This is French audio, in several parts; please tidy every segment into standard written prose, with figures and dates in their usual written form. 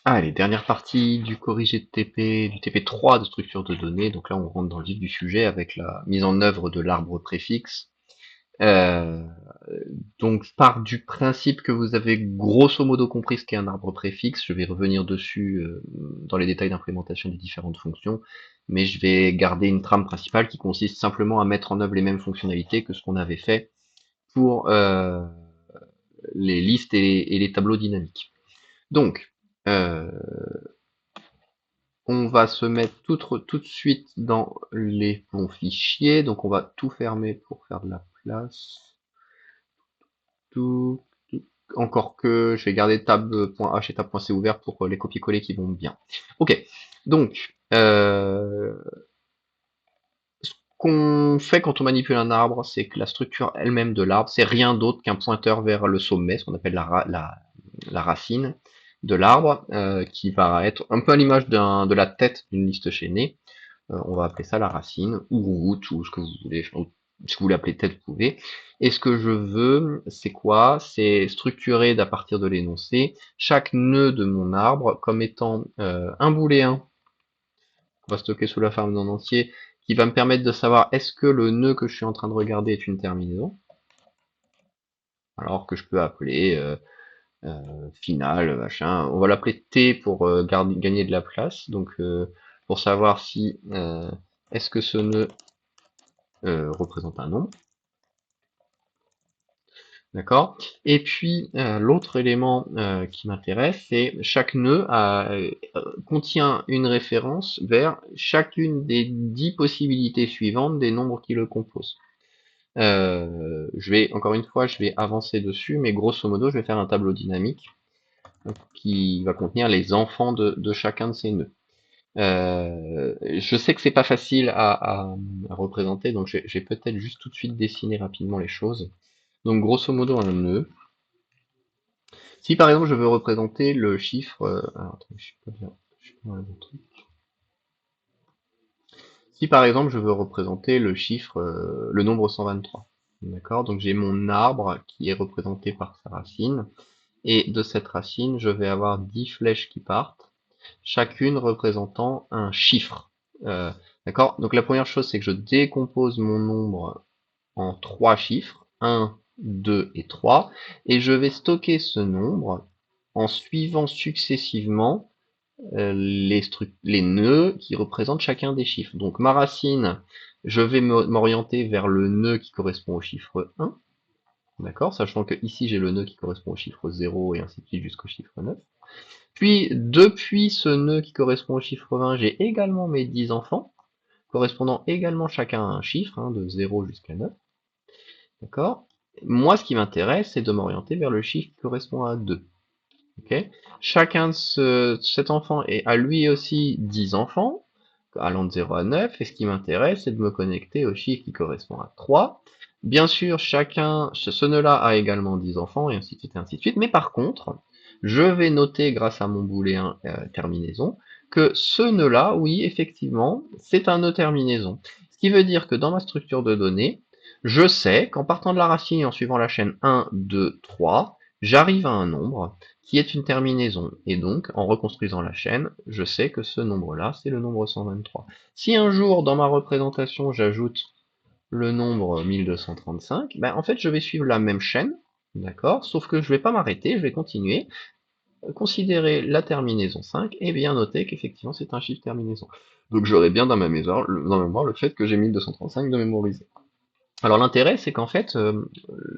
Allez, dernière partie du corrigé de TP, du TP3 de structure de données. Donc là, on rentre dans le vif du sujet avec la mise en œuvre de l'arbre préfixe. Euh, donc, je pars du principe que vous avez grosso modo compris ce qu'est un arbre préfixe. Je vais revenir dessus dans les détails d'implémentation des différentes fonctions, mais je vais garder une trame principale qui consiste simplement à mettre en œuvre les mêmes fonctionnalités que ce qu'on avait fait pour les listes et les tableaux dynamiques. Donc, euh, on va se mettre tout de suite dans les bons fichiers. Donc on va tout fermer pour faire de la place. Tout, encore que je vais garder tab.h et tab.c ouvert pour les copier-coller qui vont bien. Ok, donc ce qu'on fait quand on manipule un arbre, c'est que la structure elle-même de l'arbre, c'est rien d'autre qu'un pointeur vers le sommet, ce qu'on appelle la racine de l'arbre, qui va être un peu à l'image de la tête d'une liste chaînée. On va appeler ça la racine, ou root, ou ce que vous voulez, si vous voulez appeler tête, vous pouvez. Et ce que je veux, c'est quoi? C'est structurer à partir de l'énoncé chaque nœud de mon arbre comme étant un booléen qu'on va stocker sous la forme d'un entier, qui va me permettre de savoir est-ce que le nœud que je suis en train de regarder est une terminaison, alors que je peux appeler final, machin. On va l'appeler T pour gagner de la place, donc pour savoir si est-ce que ce nœud représente un nombre. D'accord. Et puis l'autre élément qui m'intéresse, c'est chaque nœud contient une référence vers chacune des 10 possibilités suivantes des nombres qui le composent. Encore une fois, je vais avancer dessus, mais grosso modo, je vais faire un tableau dynamique qui va contenir les enfants de chacun de ces nœuds. Je sais que c'est pas facile à représenter, donc je vais peut-être juste tout de suite dessiner rapidement les choses. Donc grosso modo un nœud. Si par exemple je veux représenter le chiffre, alors, attends, je suis pas bien, je suis pas dans le bon truc. Si par exemple je veux représenter le chiffre, le nombre 123, d'accord? Donc j'ai mon arbre qui est représenté par sa racine, et de cette racine je vais avoir 10 flèches qui partent, chacune représentant un chiffre. Euh, d'accord? Donc la première chose c'est que je décompose mon nombre en 3 chiffres, 1, 2 et 3, et je vais stocker ce nombre en suivant successivement les nœuds qui représentent chacun des chiffres. Donc ma racine, je vais m'orienter vers le nœud qui correspond au chiffre 1, d'accord, sachant que ici j'ai le nœud qui correspond au chiffre 0 et ainsi de suite jusqu'au chiffre 9. Puis depuis ce nœud qui correspond au chiffre 20, j'ai également mes 10 enfants, correspondant également chacun à un chiffre, de 0 jusqu'à 9. D'accord? Moi, ce qui m'intéresse, c'est de m'orienter vers le chiffre qui correspond à 2. Ok? Chacun de cet enfant est à lui aussi 10 enfants, allant de 0 à 9, et ce qui m'intéresse, c'est de me connecter au chiffre qui correspond à 3. Bien sûr, ce nœud-là a également 10 enfants, et ainsi de suite, et ainsi de suite, mais par contre, je vais noter, grâce à mon booléen terminaison, que ce nœud-là, oui, effectivement, c'est un nœud terminaison. Ce qui veut dire que dans ma structure de données, je sais qu'en partant de la racine et en suivant la chaîne 1, 2, 3, j'arrive à un nombre qui est une terminaison. Et donc, en reconstruisant la chaîne, je sais que ce nombre-là, c'est le nombre 123. Si un jour, dans ma représentation, j'ajoute le nombre 1235, ben, en fait, je vais suivre la même chaîne, d'accord? Sauf que je vais pas m'arrêter, je vais continuer, considérer la terminaison 5, et bien noter qu'effectivement, c'est un chiffre terminaison. Donc, j'aurai bien dans ma mémoire le fait que j'ai 1235 de mémoriser. Alors l'intérêt, c'est qu'en fait,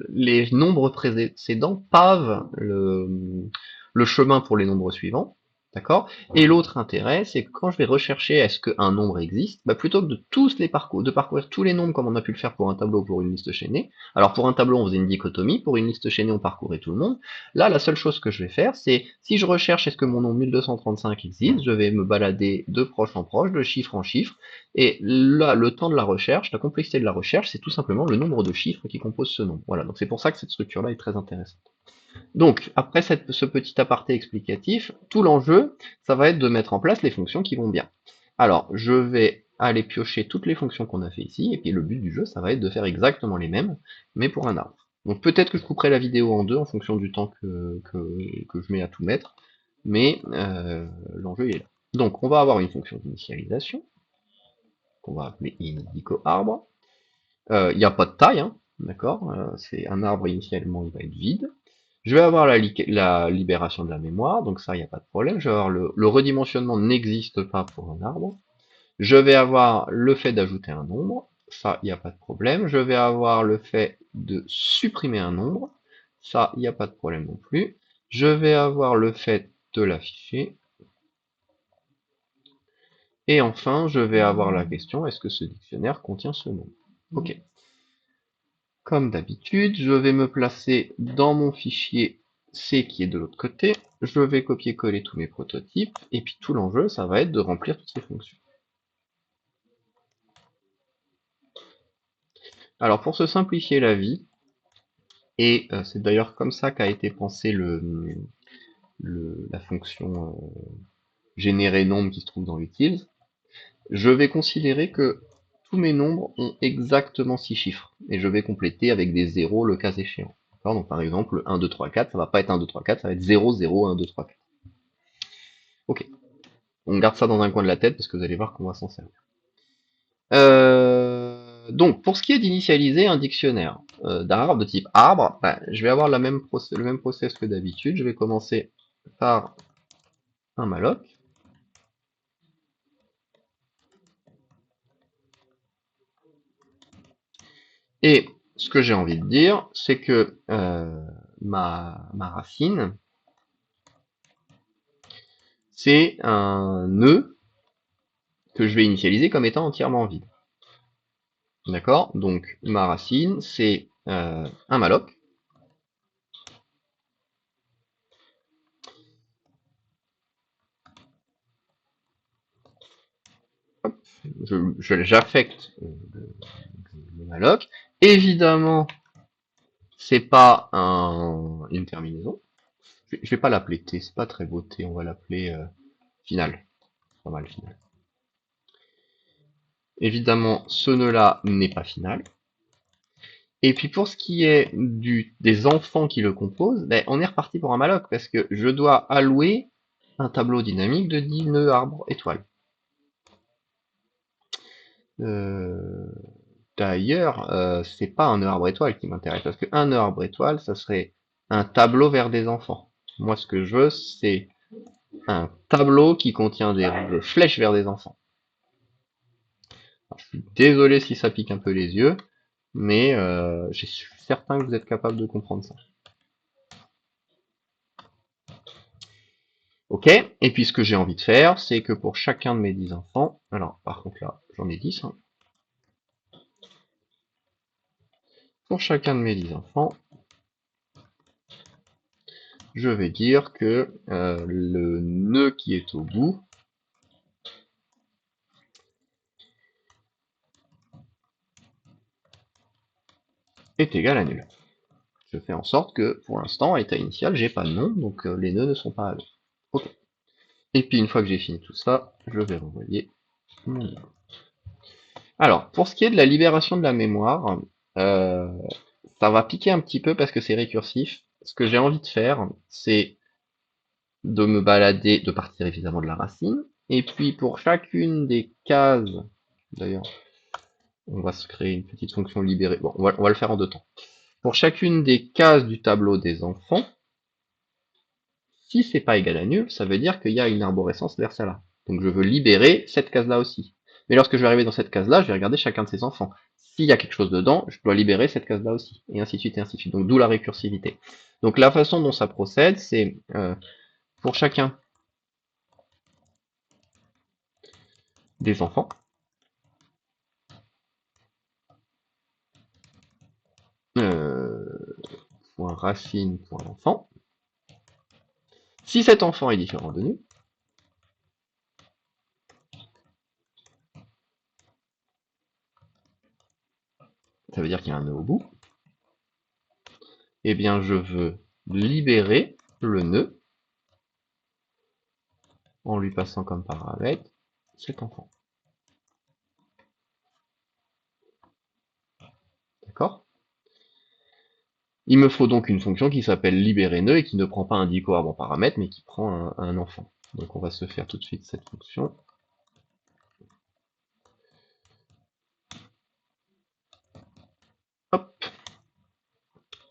les nombres précédents pavent le chemin pour les nombres suivants, d'accord? Et l'autre intérêt, c'est que quand je vais rechercher est-ce qu'un nombre existe, bah plutôt que de parcourir tous les nombres comme on a pu le faire pour un tableau ou pour une liste chaînée. Alors pour un tableau, on faisait une dichotomie, pour une liste chaînée, on parcourait tout le monde. Là, la seule chose que je vais faire, c'est si je recherche est-ce que mon nombre 1235 existe, je vais me balader de proche en proche, de chiffre en chiffre, et là, le temps de la recherche, la complexité de la recherche, c'est tout simplement le nombre de chiffres qui composent ce nombre. Voilà, donc c'est pour ça que cette structure-là est très intéressante. Donc, après ce petit aparté explicatif, tout l'enjeu, ça va être de mettre en place les fonctions qui vont bien. Alors, je vais aller piocher toutes les fonctions qu'on a fait ici, et puis le but du jeu, ça va être de faire exactement les mêmes, mais pour un arbre. Donc peut-être que je couperai la vidéo en deux en fonction du temps que je mets à tout mettre, mais l'enjeu il est là. Donc on va avoir une fonction d'initialisation, qu'on va appeler inIndicoArbre. Il n'y a pas de taille, hein, d'accord, c'est un arbre initialement, il va être vide. Je vais avoir la libération de la mémoire, donc ça, il n'y a pas de problème. Je vais avoir le redimensionnement n'existe pas pour un arbre. Je vais avoir le fait d'ajouter un nombre, ça, il n'y a pas de problème. Je vais avoir le fait de supprimer un nombre, ça, il n'y a pas de problème non plus. Je vais avoir le fait de l'afficher. Et enfin, je vais avoir la question, est-ce que ce dictionnaire contient ce nombre? Ok. Comme d'habitude, je vais me placer dans mon fichier C qui est de l'autre côté. Je vais copier-coller tous mes prototypes. Et puis tout l'enjeu, ça va être de remplir toutes ces fonctions. Alors pour se simplifier la vie, et c'est d'ailleurs comme ça qu'a été pensé la fonction générer nombre qui se trouve dans utils, je vais considérer que tous mes nombres ont exactement 6 chiffres, et je vais compléter avec des zéros le cas échéant. Donc par exemple, 1, 2, 3, 4, ça va pas être 1, 2, 3, 4, ça va être 0, 0, 1, 2, 3, 4. Ok, on garde ça dans un coin de la tête parce que vous allez voir qu'on va s'en servir. Donc, pour ce qui est d'initialiser un dictionnaire d'arbre de type arbre, je vais avoir le même process que d'habitude. Je vais commencer par un malloc. Et ce que j'ai envie de dire, c'est que ma racine, c'est un nœud que je vais initialiser comme étant entièrement vide. D'accord? Donc, ma racine, c'est un malloc. J'affecte le malloc. Évidemment, c'est pas une terminaison. Je vais pas l'appeler T, c'est pas très beau T, on va l'appeler final. Pas mal final. Évidemment, ce nœud-là n'est pas final. Et puis pour ce qui est des enfants qui le composent, on est reparti pour un malloc, parce que je dois allouer un tableau dynamique de 10 nœuds arbres étoiles. D'ailleurs, c'est pas un nœud arbre étoile qui m'intéresse, parce qu'un nœud arbre étoile, ça serait un tableau vers des enfants. Moi, ce que je veux, c'est un tableau qui contient des flèches vers des enfants. Alors, je suis désolé si ça pique un peu les yeux, mais je suis certain que vous êtes capable de comprendre ça. Ok, et puis ce que j'ai envie de faire, c'est que pour chacun de mes 10 enfants, alors par contre là, j'en ai 10, hein. Pour chacun de mes 10 enfants, je vais dire que le nœud qui est au bout est égal à nul. Je fais en sorte que, pour l'instant, à état initial, j'ai pas de nom, donc les nœuds ne sont pas à l'eau. Ok. Et puis une fois que j'ai fini tout ça, je vais renvoyer mon nœud. Alors, pour ce qui est de la libération de la mémoire, euh, ça va piquer un petit peu parce que c'est récursif. Ce que j'ai envie de faire, c'est de me balader, de partir évidemment de la racine, et puis pour chacune des cases, d'ailleurs, on va se créer une petite fonction libérée, bon, on va le faire en deux temps. Pour chacune des cases du tableau des enfants, si c'est pas égal à nul, ça veut dire qu'il y a une arborescence vers celle-là. Donc je veux libérer cette case-là aussi. Mais lorsque je vais arriver dans cette case-là, je vais regarder chacun de ces enfants. S'il y a quelque chose dedans, je dois libérer cette case-là aussi. Et ainsi de suite, et ainsi de suite. Donc d'où la récursivité. Donc la façon dont ça procède, c'est pour chacun des enfants, point racine, point enfant. Si cet enfant est différent de nul, ça veut dire qu'il y a un nœud au bout, eh bien je veux libérer le nœud en lui passant comme paramètre cet enfant. D'accord? Il me faut donc une fonction qui s'appelle libérer nœud et qui ne prend pas un dico-arbre en paramètre, mais qui prend un enfant. Donc on va se faire tout de suite cette fonction. Hop.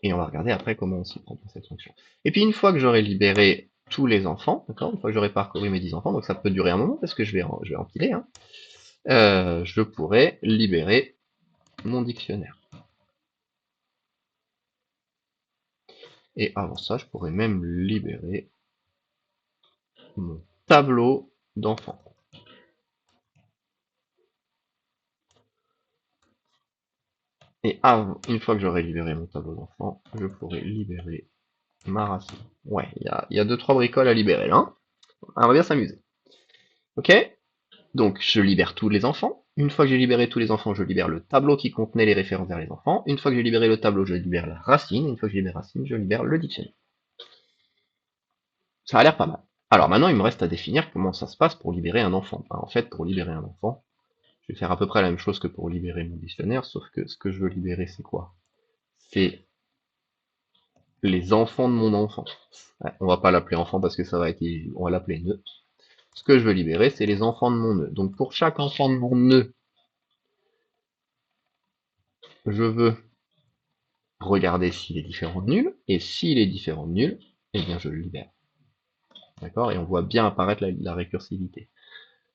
Et on va regarder après comment on s'y prend pour cette fonction. Et puis une fois que j'aurai libéré tous les enfants, d'accord, une fois que j'aurai parcouru mes 10 enfants, donc ça peut durer un moment parce que je vais empiler, hein, je pourrai libérer mon dictionnaire. Et avant ça, je pourrais même libérer mon tableau d'enfants. Et une fois que j'aurai libéré mon tableau d'enfants, je pourrai libérer ma racine. Ouais, il y a 2-3 bricoles à libérer là. Hein. On va bien s'amuser. Ok? Donc je libère tous les enfants. Une fois que j'ai libéré tous les enfants, je libère le tableau qui contenait les références vers les enfants. Une fois que j'ai libéré le tableau, je libère la racine. Une fois que j'ai libéré la racine, je libère le dictionnaire. Ça a l'air pas mal. Alors maintenant, il me reste à définir comment ça se passe pour libérer un enfant. En fait, pour libérer un enfant, je vais faire à peu près la même chose que pour libérer mon dictionnaire, sauf que ce que je veux libérer, c'est quoi? C'est les enfants de mon enfant. Ouais, on va pas l'appeler enfant parce que ça va être... On va l'appeler nœud. Ce que je veux libérer, c'est les enfants de mon nœud. Donc pour chaque enfant de mon nœud, je veux regarder s'il est différent de nul, et s'il est différent de nul, eh bien je le libère. D'accord? Et on voit bien apparaître la récursivité.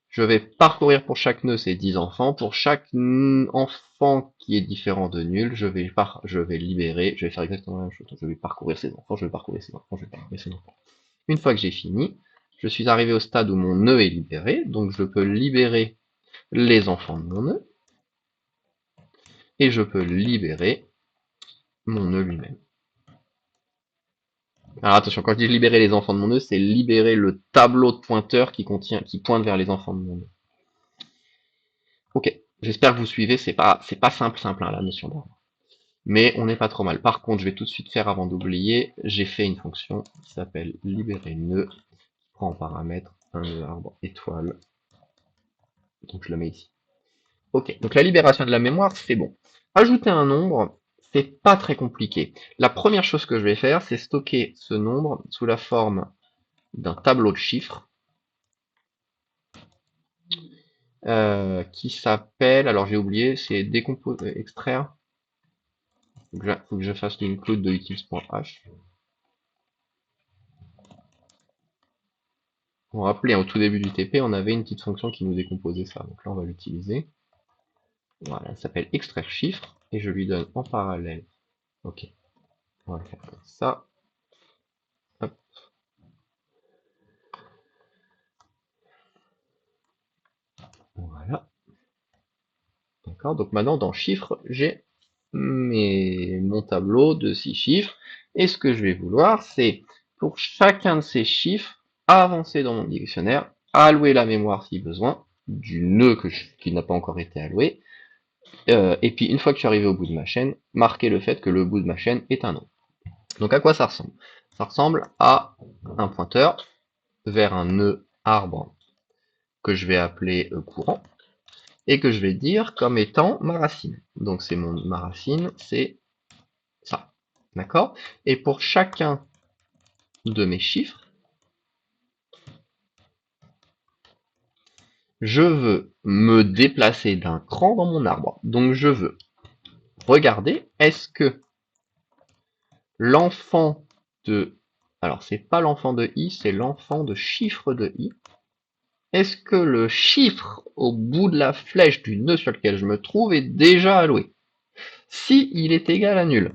Je vais parcourir pour chaque nœud ces 10 enfants. Pour chaque enfant qui est différent de nul, je vais libérer, je vais faire exactement la même chose. Je vais parcourir ces enfants, je vais parcourir ces enfants, je vais parcourir ces enfants. Une fois que j'ai fini, je suis arrivé au stade où mon nœud est libéré, donc je peux libérer les enfants de mon nœud, et je peux libérer mon nœud lui-même. Alors attention, quand je dis libérer les enfants de mon nœud, c'est libérer le tableau de pointeurs qui pointe vers les enfants de mon nœud. Ok, j'espère que vous suivez, c'est pas simple hein, la notion d'arbre. Mais on n'est pas trop mal. Par contre, je vais tout de suite faire avant d'oublier, j'ai fait une fonction qui s'appelle libérer nœud, qui prend en paramètre un nœud arbre étoile. Donc je le mets ici. Ok, donc la libération de la mémoire, c'est bon. Ajouter un nombre, c'est pas très compliqué. La première chose que je vais faire, c'est stocker ce nombre sous la forme d'un tableau de chiffres qui s'appelle, alors j'ai oublié, c'est décomposer, extraire. Faut que je fasse l'include de utils.h. Vous vous rappelez, au tout début du TP, on avait une petite fonction qui nous décomposait ça. Donc là, on va l'utiliser. Voilà, elle s'appelle extraire chiffre et je lui donne en parallèle. Ok, on va le faire comme ça. Hop. Voilà. D'accord, donc maintenant dans chiffres, j'ai mon tableau de 6 chiffres. Et ce que je vais vouloir, c'est pour chacun de ces chiffres, avancer dans mon dictionnaire, allouer la mémoire si besoin, du nœud qui n'a pas encore été alloué. Et puis une fois que je suis arrivé au bout de ma chaîne, marquer le fait que le bout de ma chaîne est un nœud. Donc à quoi ça ressemble? Ça ressemble à un pointeur vers un nœud arbre que je vais appeler courant et que je vais dire comme étant ma racine. Donc c'est ma racine, c'est ça. D'accord? Et pour chacun de mes chiffres, je veux me déplacer d'un cran dans mon arbre. Donc je veux regarder, est-ce que l'enfant de... Alors c'est pas l'enfant de i, c'est l'enfant de chiffre de i. Est-ce que le chiffre au bout de la flèche du nœud sur lequel je me trouve est déjà alloué? Si il est égal à nul,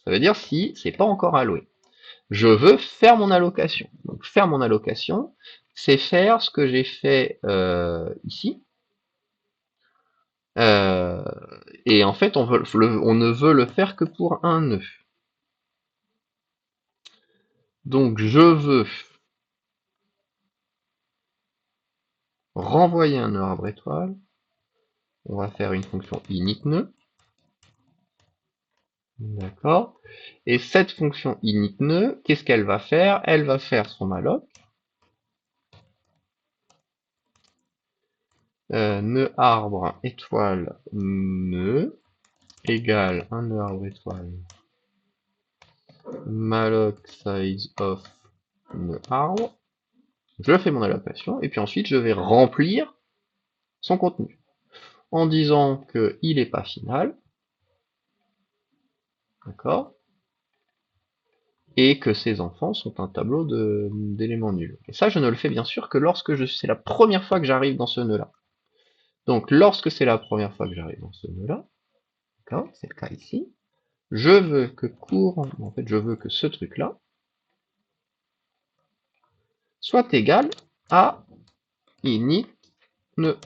ça veut dire si c'est pas encore alloué. Je veux faire mon allocation. Donc faire mon allocation, c'est faire ce que j'ai fait ici. Et en fait, on ne veut le faire que pour un nœud. Donc je veux renvoyer un nœud arbre étoile. On va faire une fonction init nœud. D'accord. Et cette fonction init nœud, qu'est-ce qu'elle va faire? Elle va faire son malloc. Nœud arbre étoile nœud égale un nœud arbre étoile malloc size of nœud arbre. Je fais mon allocation et puis ensuite je vais remplir son contenu en disant que il est pas final, d'accord, et que ses enfants sont un tableau d'éléments nuls. Et ça, je ne le fais bien sûr que lorsque c'est la première fois que j'arrive dans ce nœud-là. Donc, lorsque c'est la première fois que j'arrive dans ce nœud-là, d'accord, c'est le cas ici, je veux que courant, en fait, je veux que ce truc-là soit égal à init nœud.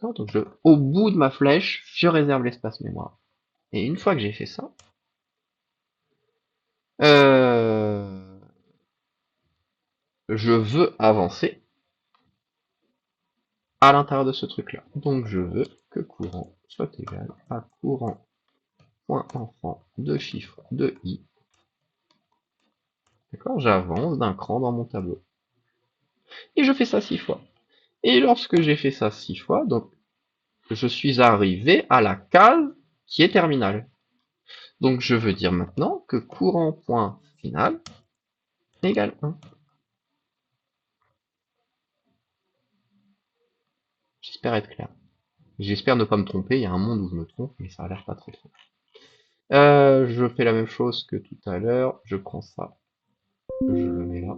Donc, au bout de ma flèche, je réserve l'espace mémoire. Et une fois que j'ai fait ça, je veux avancer à l'intérieur de ce truc-là. Donc je veux que courant soit égal à courant.enfant de chiffre de i. D'accord, j'avance d'un cran dans mon tableau. Et je fais ça 6 fois. Et lorsque j'ai fait ça 6 fois, donc je suis arrivé à la case qui est terminale. Donc je veux dire maintenant que courant.final égale 1. J'espère être clair. J'espère ne pas me tromper, il y a un monde où je me trompe, mais ça a l'air pas trop. Je fais la même chose que tout à l'heure, je prends ça, je le mets là.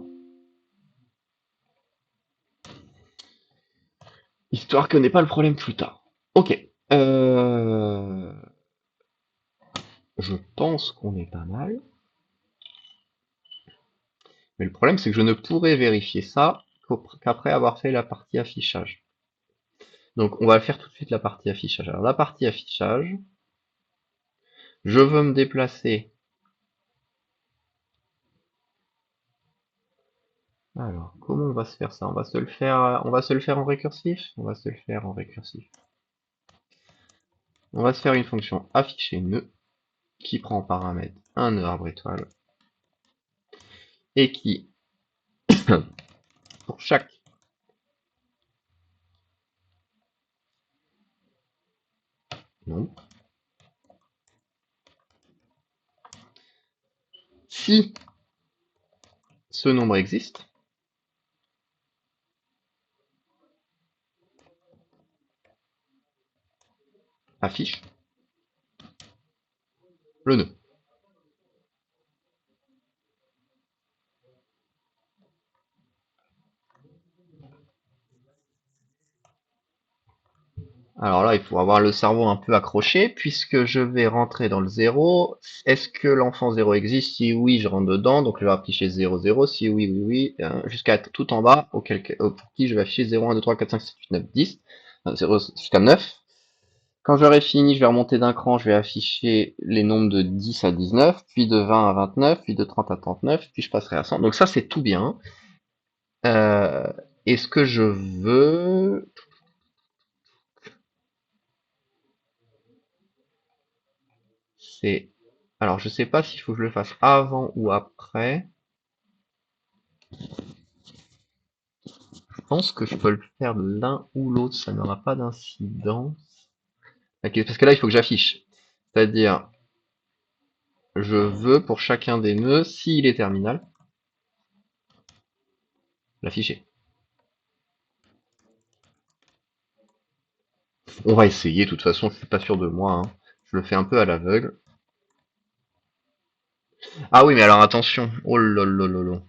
Histoire que n'ait pas le problème plus tard. Ok. Je pense qu'on est pas mal. Mais le problème, c'est que je ne pourrai vérifier ça qu'après avoir fait la partie affichage. Donc, on va faire tout de suite la partie affichage. Alors, la partie affichage, je veux me déplacer. Alors, comment on va se faire ça? On va se le faire en récursif? On va se le faire en récursif. On va se faire une fonction afficher nœud qui prend en paramètre un nœud arbre étoile et qui, pour chaque nombre, si ce nombre existe, affiche le nœud. Alors là, il faut avoir le cerveau un peu accroché, puisque je vais rentrer dans le 0. Est-ce que l'enfant 0 existe? Si oui, je rentre dedans, donc je vais afficher 0, 0. Si oui, oui, oui, jusqu'à tout en bas, pour qui je vais afficher 0, 1, 2, 3, 4, 5, 6, 8, 9, 10. 0 jusqu'à 9. Quand j'aurai fini, je vais remonter d'un cran, je vais afficher les nombres de 10 à 19, puis de 20 à 29, puis de 30 à 39, puis je passerai à 100. Donc ça, c'est tout bien. Euh, et ce que je veux, c'est... Alors, je sais pas s'il faut que je le fasse avant ou après. Je pense que je peux le faire de l'un ou l'autre, ça n'aura pas d'incidence. Ok, parce que là, il faut que j'affiche. C'est-à-dire, je veux pour chacun des nœuds, s'il est terminal, l'afficher. On va essayer, de toute façon, je suis pas sûr de moi, hein. Je le fais un peu à l'aveugle. Ah oui, mais alors attention. Oh lolololo.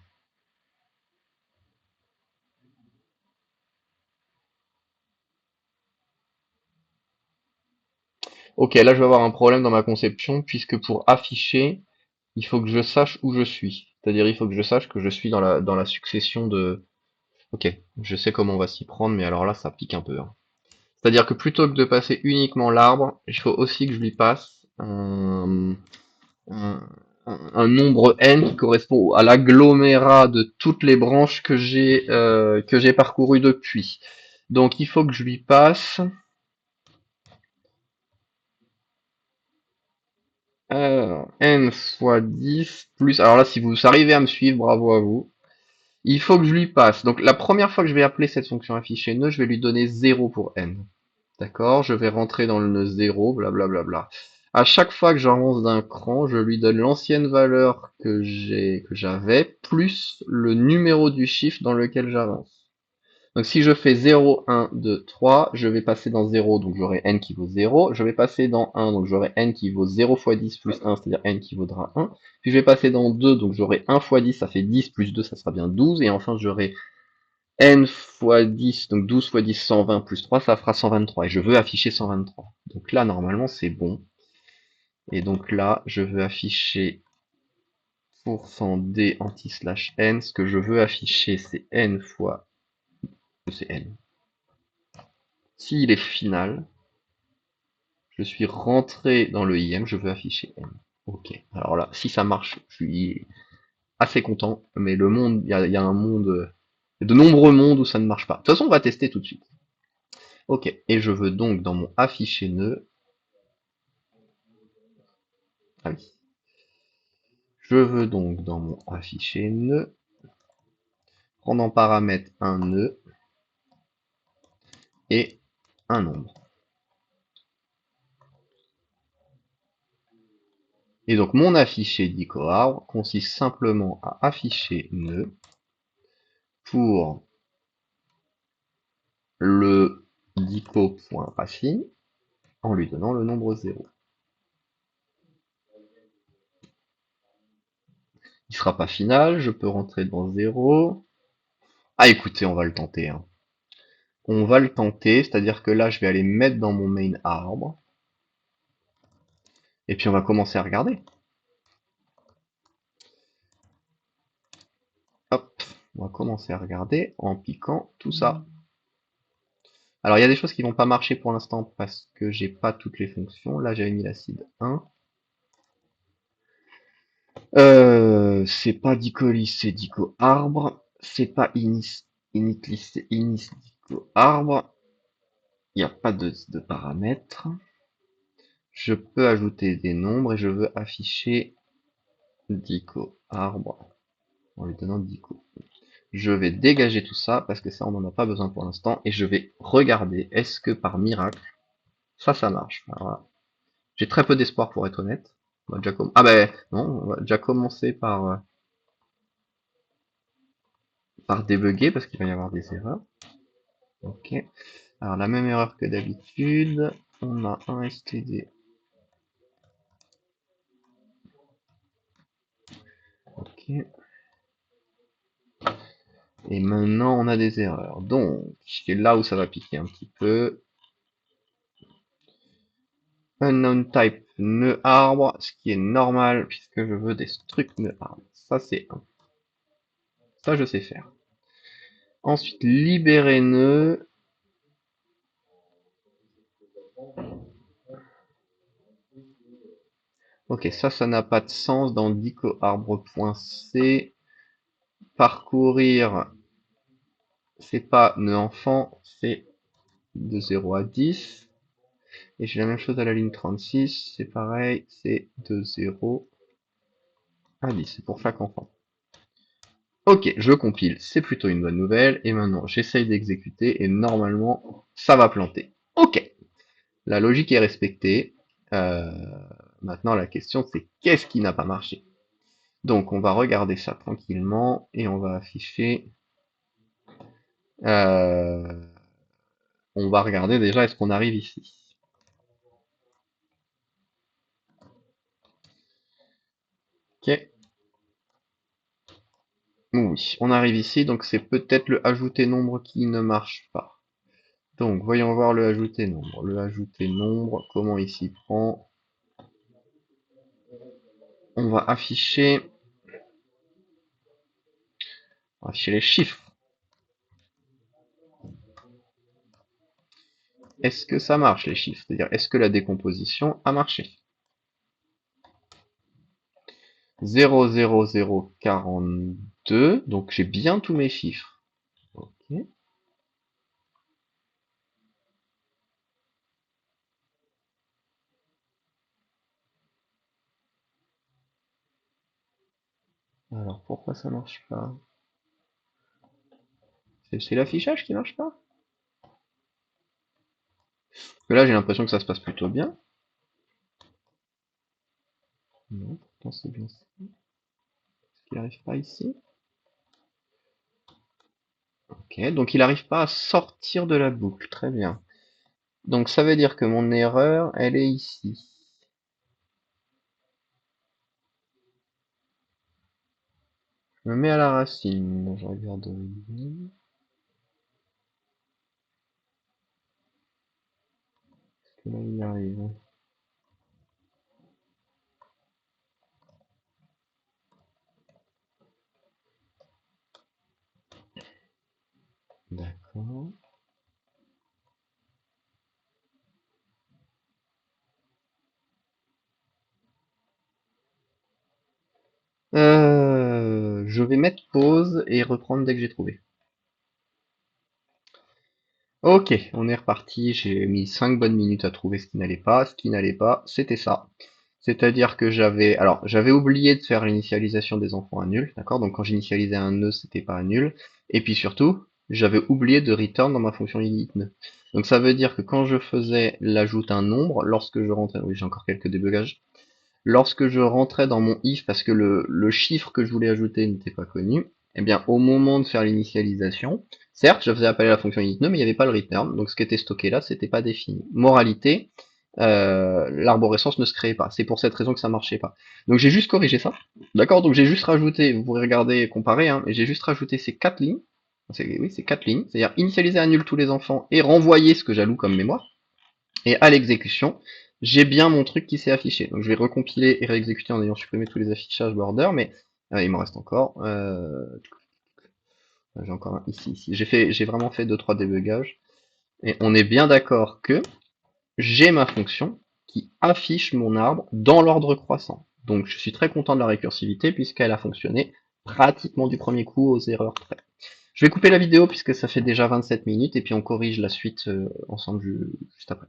Ok, là je vais avoir un problème dans ma conception, puisque pour afficher, il faut que je sache où je suis. C'est-à-dire, il faut que je sache que je suis dans la succession de... Ok, je sais comment on va s'y prendre, mais alors là, ça pique un peu, hein. C'est-à-dire que plutôt que de passer uniquement l'arbre, il faut aussi que je lui passe un, un nombre n qui correspond à l'agglomérat de toutes les branches que j'ai parcourues depuis. Donc il faut que je lui passe n fois 10 plus... Alors là, si vous arrivez à me suivre, bravo à vous. Il faut que je lui passe. Donc la première fois que je vais appeler cette fonction afficher nœud, je vais lui donner 0 pour n. D'accord? Je vais rentrer dans le 0, blablabla. À chaque fois que j'avance d'un cran, je lui donne l'ancienne valeur que j'avais, plus le numéro du chiffre dans lequel j'avance. Donc si je fais 0, 1, 2, 3, je vais passer dans 0, donc j'aurai n qui vaut 0. Je vais passer dans 1, donc j'aurai n qui vaut 0 fois 10 plus 1, c'est-à-dire n qui vaudra 1. Puis je vais passer dans 2, donc j'aurai 1 fois 10, ça fait 10 plus 2, ça sera bien 12. Et enfin j'aurai n fois 10, donc 12 fois 10, 120 plus 3, ça fera 123. Et je veux afficher 123. Donc là, normalement, c'est bon. Et donc là, je veux afficher %d anti-slash n. Ce que je veux afficher, c'est n fois... c'est n. S'il est final, je suis rentré dans le IM, je veux afficher n. Ok. Alors là, si ça marche, je suis assez content. Mais le monde, il y a un monde... il y a de nombreux mondes où ça ne marche pas. De toute façon, on va tester tout de suite. Ok. Et je veux donc, dans mon afficher nœud... Ah oui. Je veux donc, dans mon afficher nœud, prendre en paramètre un nœud et un nombre. Et donc mon affiché dico-arbre consiste simplement à afficher nœud pour le dico.racine en lui donnant le nombre 0. Il sera pas final, je peux rentrer dans 0. Ah écoutez, on va le tenter, hein. On va le tenter, c'est-à-dire que là je vais aller mettre dans mon main arbre. Et puis on va commencer à regarder. Hop, on va commencer à regarder en piquant tout ça. Alors il y a des choses qui vont pas marcher pour l'instant parce que j'ai pas toutes les fonctions. Là j'avais mis l'acide 1. C'est pas dicolis, c'est dico arbre. C'est pas initlis, c'est inis dico arbre. Il n'y a pas de paramètres. Je peux ajouter des nombres et je veux afficher dico arbre en lui donnant dico. Je vais dégager tout ça parce que ça on n'en a pas besoin pour l'instant et je vais regarder est-ce que par miracle ça marche. Alors là, j'ai très peu d'espoir pour être honnête. On va déjà ah ben non, on va déjà commencer par débugger parce qu'il va y avoir des erreurs. Ok. Alors la même erreur que d'habitude, on a un std. Ok. Et maintenant on a des erreurs. Donc, c'est là où ça va piquer un petit peu. Unknown type nœud arbre, ce qui est normal puisque je veux des structs nœud arbre. Ça c'est un. Ça je sais faire. Ensuite, libérer nœud. Ok, ça n'a pas de sens dans dico arbre.c. Parcourir, c'est pas nœud enfant, c'est de 0 à 10. Et j'ai la même chose à la ligne 36, c'est pareil, c'est de 0 à 10, c'est pour chaque enfant. Ok, je compile, c'est plutôt une bonne nouvelle, et maintenant j'essaye d'exécuter, et normalement, ça va planter. Ok, la logique est respectée. Euh, Maintenant la question c'est qu'est-ce qui n'a pas marché? Donc on va regarder ça tranquillement, et on va afficher... on va regarder déjà est-ce qu'on arrive ici. Ok, oui, on arrive ici, donc c'est peut-être le ajouter nombre qui ne marche pas. Donc, voyons voir le ajouter nombre. Le ajouter nombre, comment il s'y prend? On va afficher les chiffres. Est-ce que ça marche les chiffres? C'est-à-dire, est-ce que la décomposition a marché? 0,0042, donc j'ai bien tous mes chiffres. Ok. Alors, pourquoi ça marche pas? C'est l'affichage qui marche pas? Parce que là, j'ai l'impression que ça se passe plutôt bien. logiquement, c'est bien ça. Est-ce qu'il n'arrive pas ici? Ok, donc il n'arrive pas à sortir de la boucle. Très bien. Donc ça veut dire que mon erreur, elle est ici. Je me mets à la racine. Je regarde. Est-ce que là il y arrive? D'accord. Je vais mettre pause et reprendre dès que j'ai trouvé. Ok, on est reparti. J'ai mis 5 bonnes minutes à trouver ce qui n'allait pas. Ce qui n'allait pas, c'était ça. C'est-à-dire que j'avais oublié de faire l'initialisation des enfants à nul, d'accord? Donc quand j'initialisais un nœud, c'était pas à nul. Et puis surtout, j'avais oublié de return dans ma fonction init nœud. Donc ça veut dire que quand je faisais l'ajout d'un nombre, lorsque je rentrais, oui, j'ai encore quelques débugages. Lorsque je rentrais dans mon if parce que le chiffre que je voulais ajouter n'était pas connu, eh bien au moment de faire l'initialisation, certes je faisais appel à la fonction initNow, mais il n'y avait pas le return, donc ce qui était stocké là, c'était pas défini. Moralité, l'arborescence ne se créait pas. C'est pour cette raison que ça marchait pas. Donc j'ai juste corrigé ça. D'accord, donc j'ai juste rajouté, vous pourrez regarder et comparer, hein, et j'ai juste rajouté ces 4 lignes. Oui, c'est 4 lignes, c'est-à-dire initialiser à nul tous les enfants et renvoyer ce que j'alloue comme mémoire. Et à l'exécution, j'ai bien mon truc qui s'est affiché. Donc je vais recompiler et réexécuter en ayant supprimé tous les affichages border, mais il m'en reste encore. J'ai encore un ici. J'ai vraiment fait 2-3 débugages. Et on est bien d'accord que j'ai ma fonction qui affiche mon arbre dans l'ordre croissant. Donc je suis très content de la récursivité puisqu'elle a fonctionné pratiquement du premier coup aux erreurs près. Je vais couper la vidéo puisque ça fait déjà 27 minutes et puis on corrige la suite ensemble juste après.